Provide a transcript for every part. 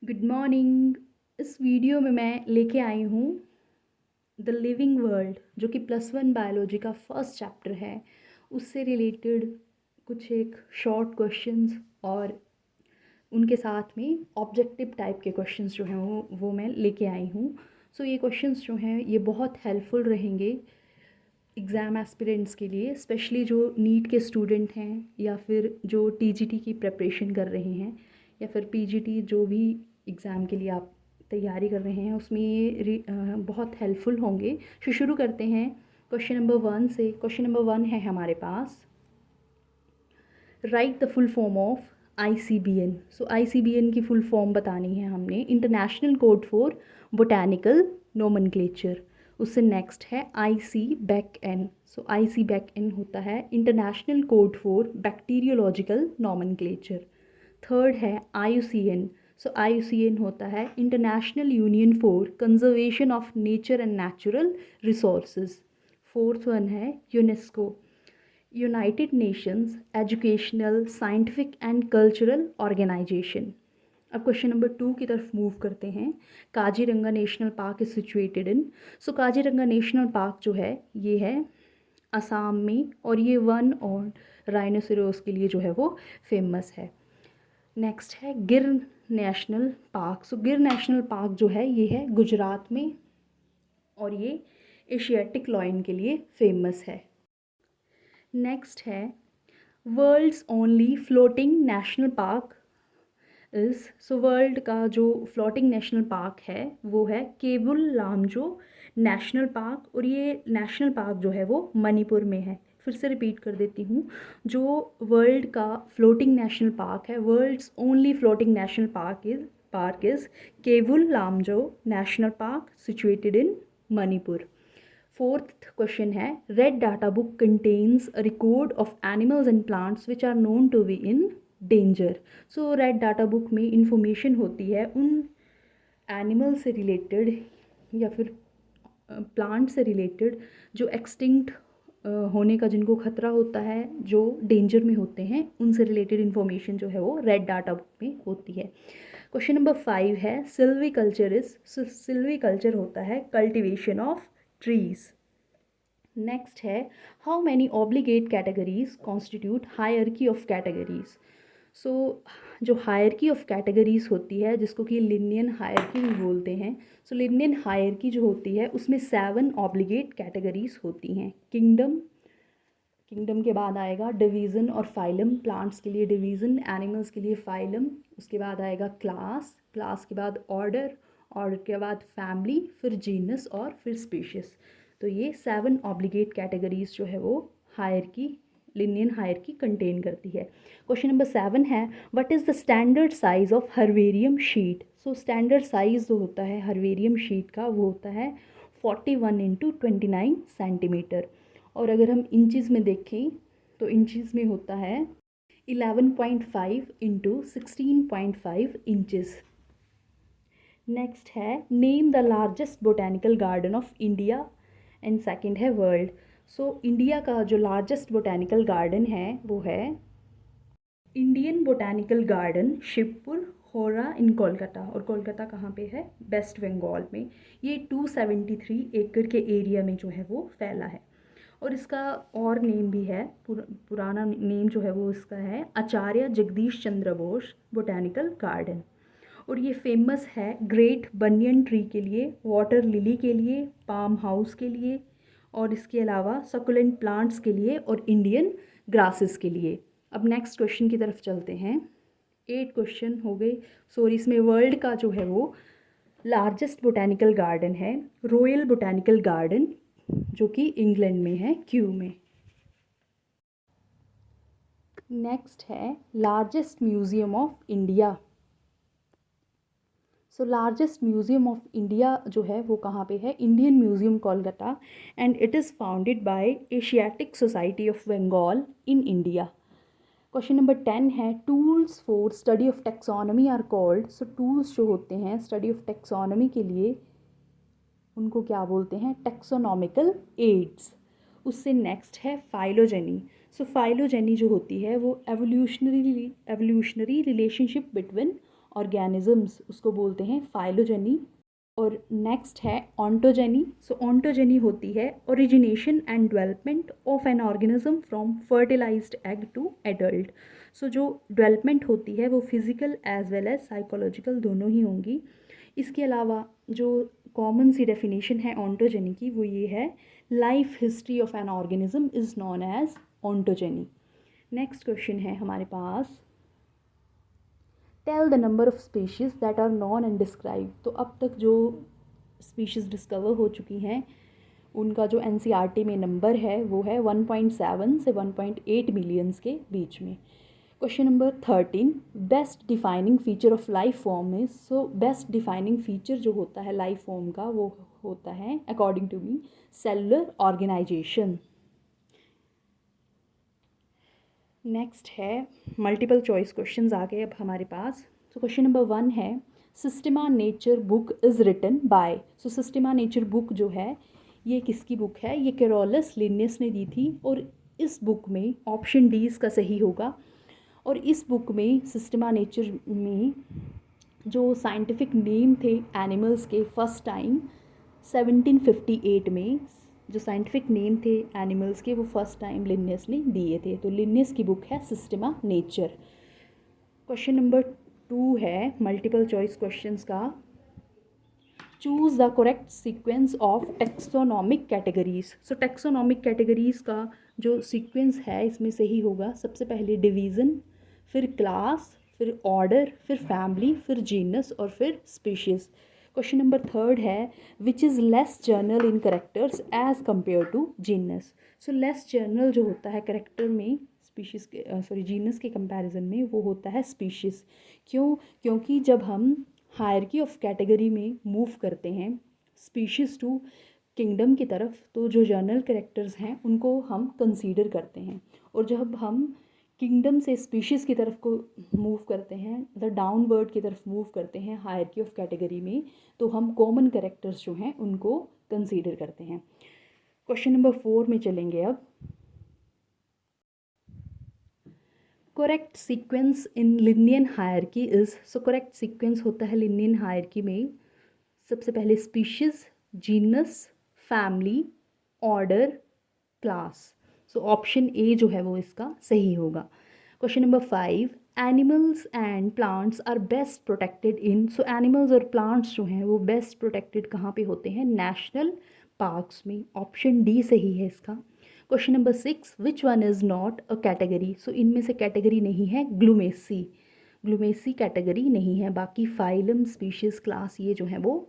Good morning. इस video में मैं लेके आई हूँ द लिविंग वर्ल्ड, जो कि +1 बायोलॉजी का फर्स्ट चैप्टर है। उससे रिलेटेड कुछ एक शॉर्ट क्वेश्चंस और उनके साथ में ऑब्जेक्टिव टाइप के क्वेश्चंस जो हैं वो मैं लेके आई हूँ। सो ये क्वेश्चंस जो हैं ये बहुत हेल्पफुल रहेंगे एग्ज़ाम एस्पिरेंट्स के लिए, स्पेशली जो नीट के स्टूडेंट हैं या फिर जो टीजीटी की प्रिपरेशन कर रहे हैं या फिर पीजीटी, जो भी एग्ज़ाम के लिए आप तैयारी कर रहे हैं उसमें ये बहुत हेल्पफुल होंगे। शुरू करते हैं क्वेश्चन नंबर 1 से। क्वेश्चन नंबर 1 है हमारे पास, write the full form of ICBN। So ICBN की फुल फॉर्म बतानी है हमने, international code for botanical nomenclature. उससे नेक्स्ट है ICBEC-N। सो ICBEC-N होता है international code for bacteriological nomenclature. Third है IUCN। सो IUCN होता है international union for conservation of nature and natural resources. Fourth one है UNESCO, United Nations educational scientific and cultural organisation. अब question number 2 की तरफ move करते हैं। Kaziranga national park is situated in. So Kaziranga national park जो है ये है असम में, और ये वन और राइनोसेरोस के लिए जो है वो फेमस है। नेक्स्ट है गिर नेशनल पार्क। सो गिर नेशनल पार्क जो है ये है गुजरात में, और ये एशियाटिक लॉयन के लिए फेमस है। नेक्स्ट है world's only floating national park is. So world का जो फ्लोटिंग नेशनल पार्क है वो है केबुल लामजो नेशनल पार्क, और ये नेशनल पार्क जो है वो मणिपुर में है। फिर से रिपीट कर देती हूँ, जो वर्ल्ड का फ्लोटिंग नेशनल पार्क है, world's only floating national park is Keibul Lamjao national park situated in Manipur. Fourth question है, red data book contains a record of animals and plants which are known to be in danger. So red data book में information होती है उन animal से related या फिर plant से related जो एक्सटिंक्ट होने का जिनको खतरा होता है, जो डेंजर में होते हैं, उनसे रिलेटेड इन्फॉर्मेशन जो है वो रेड डाटा बुक में होती है। क्वेश्चन नंबर 5 है, silviculture is. Silviculture होता है कल्टिवेशन ऑफ ट्रीज। नेक्स्ट है, how many obligate categories constitute hierarchy of categories. So जो हायरकी ऑफ कैटेगरीज होती है, जिसको कि लिनियन हायरकी भी बोलते हैं, सो लिनियन हायरकी जो होती है उसमें 7 ऑब्लिगेट कैटेगरीज होती हैं। किंगडम, किंगडम के बाद आएगा डिवीज़न और फाइलम, प्लांट्स के लिए डिवीज़न, एनिमल्स के लिए फाइलम, उसके बाद आएगा क्लास, क्लास के बाद ऑर्डर, ऑर्डर के बाद फैमिली, फिर जीनस और फिर स्पीशीज। तो ये 7 ऑब्लिगेट कैटेगरीज जो है वो हायरकी, लिनियन हायरकी कंटेन करती है। क्वेश्चन नंबर 7 है, what is the standard size of herbarium sheet. So standard size जो होता है हर्बेरियम शीट का वो होता है 41 × 29 सेंटीमीटर, और अगर हम इंचज़ में देखें तो इंचज़ में होता है 11.5 × 16.5 इंचज़। नेक्स्ट है, name the largest botanical garden of India, and second है वर्ल्ड। सो इंडिया का जो लार्जेस्ट बोटैनिकल गार्डन है वो है इंडियन बोटैनिकल गार्डन शिवपुर होरा इन कोलकाता, और कोलकाता कहाँ पे है, वेस्ट बंगाल में। ये 273 एकड़ के एरिया में जो है वो फैला है, और इसका और नेम भी है, पुराना नेम जो है वो इसका है आचार्य जगदीश चंद्र बोस बोटैनिकल गार्डन। और ये फेमस है ग्रेट बनियन ट्री के लिए, वाटर लिली के लिए, पाम हाउस के लिए, और इसके अलावा सकुलेंट प्लांट्स के लिए और इंडियन ग्रासेस के लिए। अब नेक्स्ट क्वेश्चन की तरफ चलते हैं। 8 क्वेश्चन हो गए। सॉरी, इसमें वर्ल्ड का जो है वो लार्जेस्ट बोटैनिकल गार्डन है रॉयल बोटैनिकल गार्डन, जो कि इंग्लैंड में है, क्यू में। नेक्स्ट है largest museum of India. So largest museum of India जो है वो कहाँ पे है, Indian museum Kolkata, and it is founded by Asiatic Society of Bengal in India. Question number 10 है, tools for study of taxonomy are called. So tools जो होते हैं स्टडी ऑफ टेक्सोनॉमी के लिए उनको क्या बोलते हैं, टेक्सोनॉमिकल एड्स। उससे नेक्स्ट है फाइलोजेनी। सो फाइलोजेनी जो होती है वो एवोल्यूशनरी रिलेशनशिप बिटवीन ऑर्गेनिजम्स उसको बोलते हैं फाइलोजेनी। और नेक्स्ट है ऑन्टोजेनी। सो ऑन्टोजेनी होती है origination and development of an organism from fertilized egg to adult. So जो डेवलपमेंट होती है वो physical as well as psychological दोनों ही होंगी। इसके अलावा जो कॉमन सी डेफिनेशन है ऑन्टोजेनी की वो ये है, life history of an organism is known as ontogeny. Next question है हमारे पास, tell the number of species that are known and describe. तो अब तक जो स्पीशीज़ डिस्कवर हो चुकी हैं उनका जो एनसीईआरटी में नंबर है वो है 1.7 से 1.8 मिलियंस के बीच में। Question number 13, best defining feature of life form is. So best defining feature जो होता है लाइफ फॉर्म का वो होता है according to me cellular organization. Next है मल्टीपल चॉइस क्वेश्चंस आ गए अब हमारे पास। तो क्वेश्चन नंबर 1 है, Systema Naturae book is written by. So Systema Naturae book जो है ये किसकी बुक है, ये कैरोलस लिनियस ने दी थी। और इस बुक में ऑप्शन डी इसका सही होगा। और इस बुक में सिस्टेमा नेचर में जो साइंटिफिक नेम थे एनिमल्स के फर्स्ट टाइम 1758 में जो साइंटिफिक नेम थे एनिमल्स के वो फर्स्ट टाइम लिनियस ने दिए थे। तो लिनियस की बुक है सिस्टेमा नेचर। क्वेश्चन नंबर 2 है मल्टीपल चॉइस क्वेश्चंस का, choose the correct sequence of taxonomic categories. So taxonomic categories का जो सीक्वेंस है इसमें सही होगा, सबसे पहले डिवीज़न, फिर क्लास, फिर ऑर्डर, फिर फैमिली, फिर जीनस और फिर स्पीशीज़। क्वेश्चन नंबर 3 है, which is less general in characters as compare to genus. So less general जो होता है करेक्टर में स्पीशीज़ के जीनस के कंपैरिजन में वो होता है स्पीशीज़। क्योंकि जब हम हायरकी ऑफ कैटेगरी में मूव करते हैं स्पीशीज़ टू किंगडम की तरफ तो जो जर्नल कैरेक्टर्स हैं उनको हम कंसीडर करते हैं। और जब हम किंगडम से स्पीशीज़ की तरफ को मूव करते हैं मतलब डाउनवर्ड की तरफ मूव करते हैं हायरकी ऑफ कैटेगरी में तो हम कॉमन कैरेक्टर्स जो हैं उनको कंसीडर करते हैं। क्वेश्चन नंबर 4 में चलेंगे अब, correct sequence in Linnaean hierarchy is. So correct sequence होता है लिनियन हायरकी में सबसे पहले species, genus, family, order, class. So option A जो है वो इसका सही होगा। Question number 5, animals and plants are best protected in. So animals और प्लांट्स जो हैं वो बेस्ट प्रोटेक्टेड कहाँ पे होते हैं, नेशनल पार्क्स में। ऑप्शन डी सही है इसका। Question number 6, which one is not a category. So इनमें से कैटेगरी नहीं है ग्लूमेसी, ग्लूमेसी कैटेगरी नहीं है, बाकी फाइलम, स्पीशीज़, क्लास ये जो हैं वो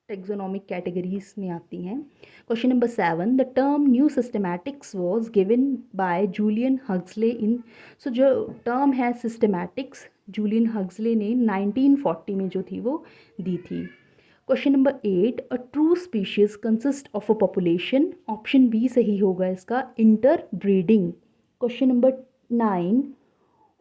टेक्सोनॉमिक कैटेगरीज में आती हैं। Question number 7, the term new systematics was given by Julian Huxley in. So जो टर्म है सिस्टमैटिक्स जूलियन हक्सले ने 1940 में जो थी वो दी थी। Question number 8, a true species consist of a population. Option B सही होगा इसका, interbreeding. Question number 9,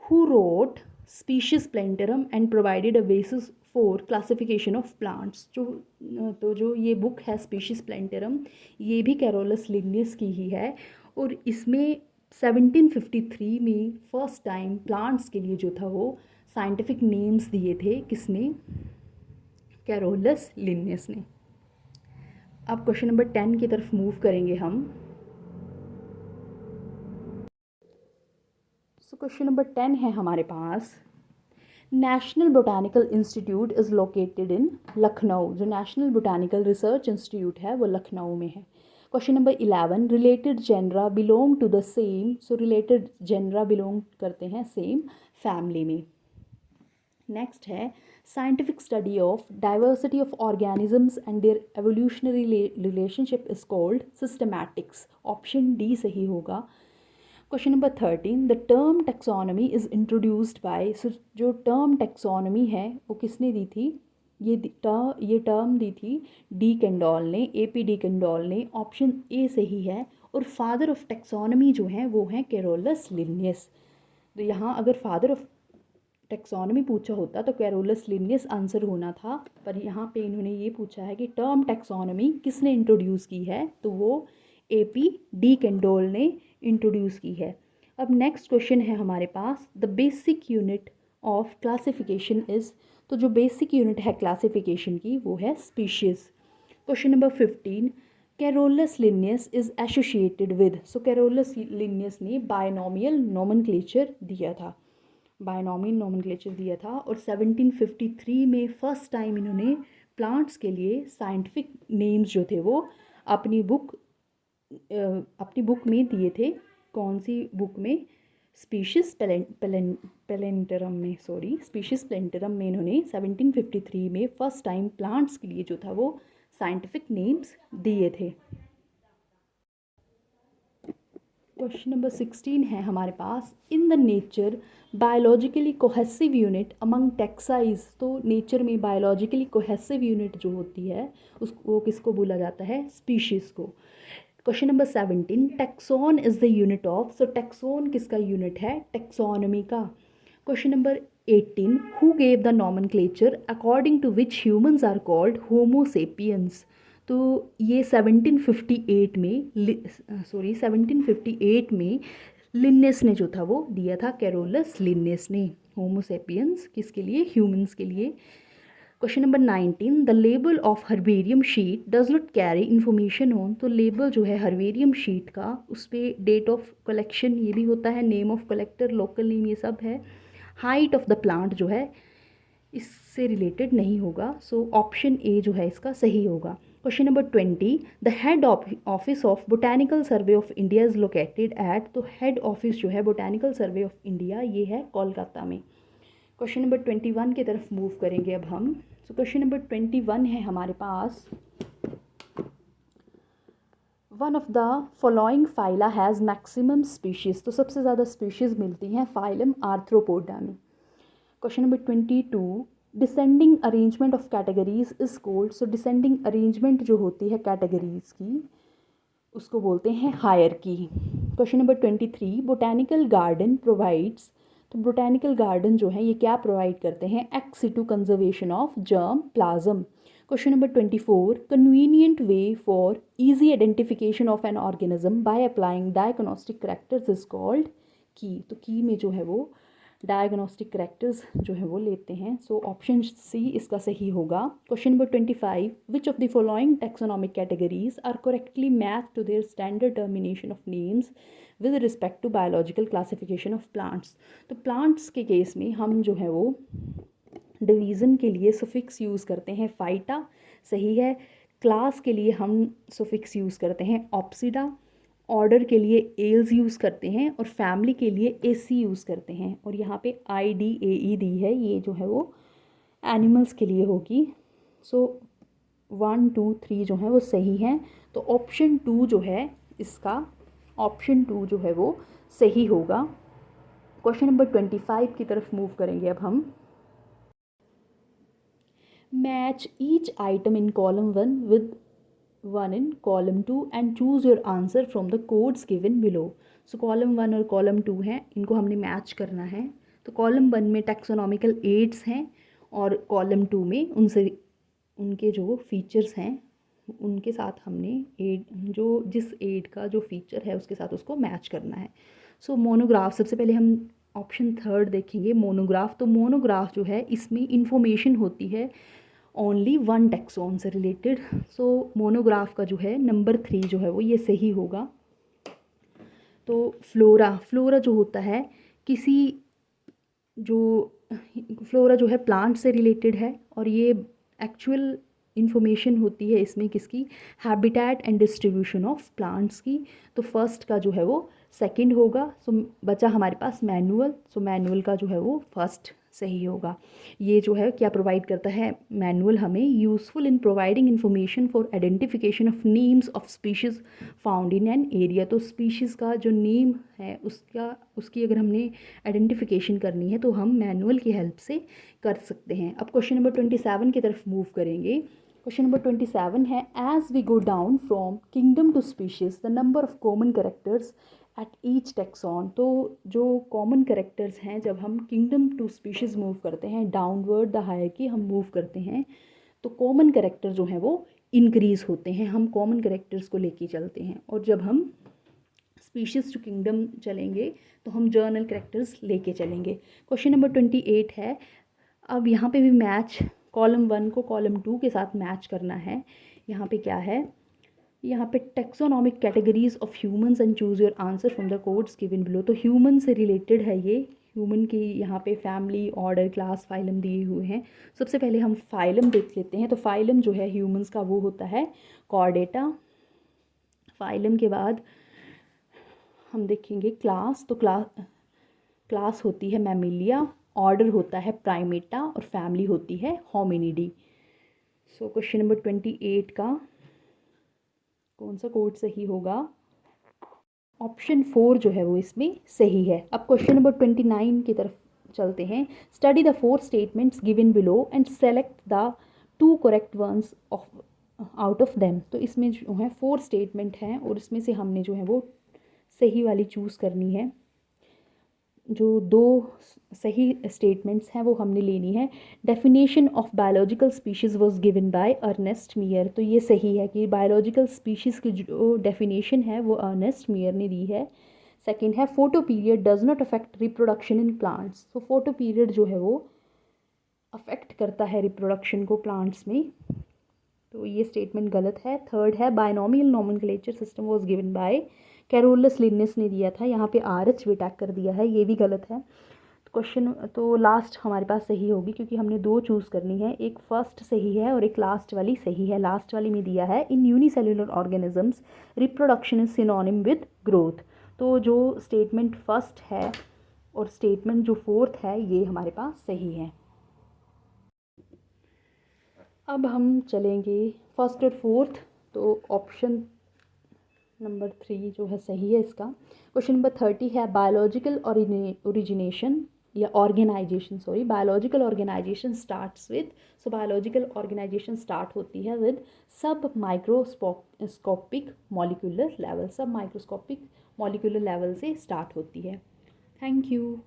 who wrote species Plantarum and provided a basis for classification of plants. जो ये बुक है स्पीशीज़ प्लेंटरम ये भी कैरोलस लिनियस की ही है और इसमें 1753 में फर्स्ट टाइम प्लांट्स के लिए जो था वो साइंटिफिक नेम्स दिए थे किसने, कैरोलस लिनियस ने। अब क्वेश्चन नंबर 10 की तरफ मूव करेंगे हम। सो क्वेश्चन नंबर 10 है हमारे पास, national botanical institute is located in Lucknow. जो नेशनल बोटानिकल रिसर्च इंस्टीट्यूट है वो लखनऊ में है। Question number 11, related genera belong to the same. So related genera belong करते हैं सेम फैमिली में। नेक्स्ट है, scientific study of diversity of organisms and their evolutionary relationship is called systematics. Option D सही होगा। Question number 13, the term taxonomy is introduced by. जो term taxonomy है वो किसने दी थी, ये टर्म दी थी डी कैंडोल ने, AP डी कैंडोल ने। ऑप्शन ए सही है। और फादर ऑफ टेक्सोनॉमी जो हैं वो हैं कैरोलस लिनियस। तो यहाँ अगर फादर ऑफ टेक्सोनॉमी पूछा होता तो कैरोलस लिनियस आंसर होना था, पर यहाँ पे इन्होंने ये पूछा है कि टर्म टेक्सोनॉमी किसने इंट्रोड्यूस की है तो वो AP डी कैंडोल ने इंट्रोड्यूस की है। अब नेक्स्ट क्वेश्चन है हमारे पास, the basic unit of classification is, तो जो बेसिक यूनिट है क्लासिफिकेशन की वो है species. Question number 15, Carolus Linnaeus is associated with, so Carolus Linnaeus ने बायनॉमियल नोमेनक्लेचर दिया था, बायनॉमियल नोमेनक्लेचर दिया था, और 1753 में फर्स्ट टाइम इन्होंने प्लांट्स के लिए साइंटिफिक नेम्स जो थे वो अपनी बुक में दिए थे। कौन सी बुक में? स्पीशीज़ प्लेंटरम में, स्पीशीज़ प्लेंटरम में इन्होंने 1753 में फर्स्ट टाइम प्लांट्स के लिए जो था वो साइंटिफिक नेम्स दिए थे। क्वेश्चन नंबर 16 है हमारे पास, in the nature biologically cohesive unit among taxa, तो नेचर में बायोलॉजिकली कोहेसिव यूनिट जो होती है उसको किसको बोला जाता है? स्पीशीज़ को। Question number 17, taxon is the unit of, so taxon किसका यूनिट है? टैक्सोनॉमी का। Question number 18, who gave the nomenclature according to which humans are called Homo sapiens, तो ये 1758 में लिन्नेस ने जो था वो दिया था, कैरोलस लिन्नेस ने, होमो सेपियंस किसके लिए? ह्यूमंस के लिए। Question number 19, the label of herbarium sheet does not carry information on, तो लेबल जो है हर्बेरियम शीट का उस पर डेट ऑफ कलेक्शन ये भी होता है, name of collector, local name, ये सब है। हाइट ऑफ द प्लांट जो है इससे रिलेटेड नहीं होगा, सो ऑप्शन ए जो है इसका सही होगा। Question number 20, the head office of botanical survey of India is located at, तो हेड ऑफिस जो है बोटानिकल सर्वे ऑफ इंडिया ये है कोलकाता में। क्वेश्चन नंबर 21 की तरफ मूव करेंगे अब हम। सो क्वेश्चन नंबर 21 है हमारे पास, one of the following phyla has maximum species, तो सबसे ज़्यादा स्पीशीज़ मिलती हैं फाइलम आर्थ्रोपोडा में। Question number 22, descending arrangement of categories is called, so descending arrangement जो होती है कैटेगरीज की उसको बोलते हैं hierarchy. Question number 23, botanical garden provides, तो बोटैनिकल गार्डन जो है ये क्या प्रोवाइड करते हैं? Ex situ conservation of germplasm. Question number 24, convenient way for easy identification of an organism by applying diagnostic characters is called की, तो की में जो है वो डायग्नोस्टिक करैक्टर्स जो है वो लेते हैं, सो ऑप्शन सी इसका सही होगा। Question number 25, which of the following taxonomic categories are correctly match to their standard termination of names with respect to biological classification of plants, तो प्लांट्स के केस में हम जो है वो डिवीज़न के लिए सुफिक्स यूज़ करते हैं फाइटा, सही है। क्लास के लिए हम सुफिक्स यूज़ करते हैं ऑप्सिडा, ऑर्डर के लिए एल्स यूज़ करते हैं, और फैमिली के लिए एसी यूज़ करते हैं, और यहाँ पे IDAE दी है, ये जो है वो एनिमल्स के लिए होगी। सो 1 2 3 जो है वो सही हैं, तो ऑप्शन 2 जो है इसका, ऑप्शन 2 जो है वो सही होगा। क्वेश्चन नंबर 25 की तरफ मूव करेंगे अब हम। Match each item in column 1 with 1 in column 2 and choose your answer from the codes given below, so column 1 और column 2 हैं, इनको हमने मैच करना है। तो column 1 में टैक्सोनॉमिकल एड्स हैं, और column 2 में उनसे उनके जो फीचर्स हैं उनके साथ हमने एड, जो जिस एड का जो फीचर है उसके साथ उसको मैच करना है। सो मोनोग्राफ, सबसे पहले हम ऑप्शन 3 देखेंगे, मोनोग्राफ। तो मोनोग्राफ जो है इसमें इंफॉर्मेशन होती है ओनली 1 टैक्सॉन से रिलेटेड, सो मोनोग्राफ का जो है नंबर 3 जो है वो ये सही होगा। तो फ्लोरा जो होता है किसी, जो फ्लोरा जो है प्लांट से रिलेटेड है, और ये एक्चुअल इंफॉर्मेशन होती है इसमें किसकी? Habitat and distribution of plants की, तो फर्स्ट का जो है वो सेकंड होगा। सो बचा हमारे पास मैनुअल, सो मैनुअल का जो है वो फर्स्ट सही होगा। ये जो है क्या प्रोवाइड करता है मैनुअल हमें? Useful in providing information for identification of names of species found in an area, तो स्पीशीज़ का जो नेम है उसकी अगर हमने आइडेंटिफिकेशन करनी है तो हम मैनुअल की हेल्प से कर सकते हैं। अब क्वेश्चन नंबर 27 की तरफ मूव करेंगे। क्वेश्चन नंबर 27 है, as we go down from kingdom to species the number of common characters at each taxon, तो जो कॉमन कैरेक्टर्स हैं जब हम किंगडम टू स्पीशीज़ मूव करते हैं, डाउनवर्ड द हायरार्की हम मूव करते हैं, तो कॉमन कैरेक्टर जो हैं वो इंक्रीज़ होते हैं, हम कॉमन कैरेक्टर्स को लेके चलते हैं। और जब हम स्पीशीज़ टू किंगडम चलेंगे तो हम जर्नल कैरेक्टर्स लेके चलेंगे। क्वेश्चन नंबर 28 है, अब यहाँ पे भी मैच कॉलम 1 को कॉलम 2 के साथ मैच करना है। यहाँ पे क्या है, यहाँ पे taxonomic categories of humans and choose your answer from the codes given below. तो ह्यूमन से रिलेटेड है ये, ह्यूमन की यहाँ पे फैमिली, ऑर्डर, क्लास, फाइलम दिए हुए हैं। सबसे पहले हम फाइलम देख लेते हैं। तो फाइलम जो है ह्यूमंस का वो होता है कॉर्डेटा। फाइलम के बाद हम देखेंगे क्लास, तो क्लास होती है मैमिलिया, ऑर्डर होता है प्राइमेटा और फैमिली होती है होमिनिडी। सो क्वेश्चन नंबर 28 का कौन सा कोड सही होगा? ऑप्शन 4 जो है वो इसमें सही है। अब क्वेश्चन नंबर 29 की तरफ चलते हैं। Study the 4 statements given below and select the 2 correct ones of out of them. तो इसमें जो है 4 स्टेटमेंट हैं और इसमें से हमने जो है वो सही वाली चूज़ करनी है। जो 2 सही स्टेटमेंट्स हैं वो हमने लेनी है। Definition of biological species was given by Ernst Mayr. तो ये सही है कि बायोलॉजिकल स्पीशीज़ की जो डेफिनेशन है वो अर्नेस्ट मियर ने दी है। सेकंड है, photo period does not affect reproduction in plants. तो फोटो पीरियड जो है वो अफेक्ट करता है रिप्रोडक्शन को प्लांट्स में, तो ये स्टेटमेंट गलत है। थर्ड है, binomial nomenclature system was given by Carolus Linnaeus ने दिया था। यहाँ पे RH भी टैग कर दिया है, ये भी गलत है। क्वेश्चन तो लास्ट हमारे पास सही होगी क्योंकि हमने 2 चूज़ करनी है, एक फर्स्ट सही है और एक लास्ट वाली सही है। लास्ट वाली में दिया है in unicellular organisms reproduction is synonym with growth. तो जो स्टेटमेंट फर्स्ट है और स्टेटमेंट जो फोर्थ है ये हमारे पास सही है। अब हम चलेंगे फर्स्ट और फोर्थ, तो ऑप्शन नंबर 3 जो है सही है इसका। क्वेश्चन नंबर 30 है, बायोलॉजिकल ओरिजिनेशन या organisation, sorry, biological organisation starts with. So biological organisation start होती है with sub microscopic molecular level. Sub microscopic molecular level से स्टार्ट होती है। Thank you.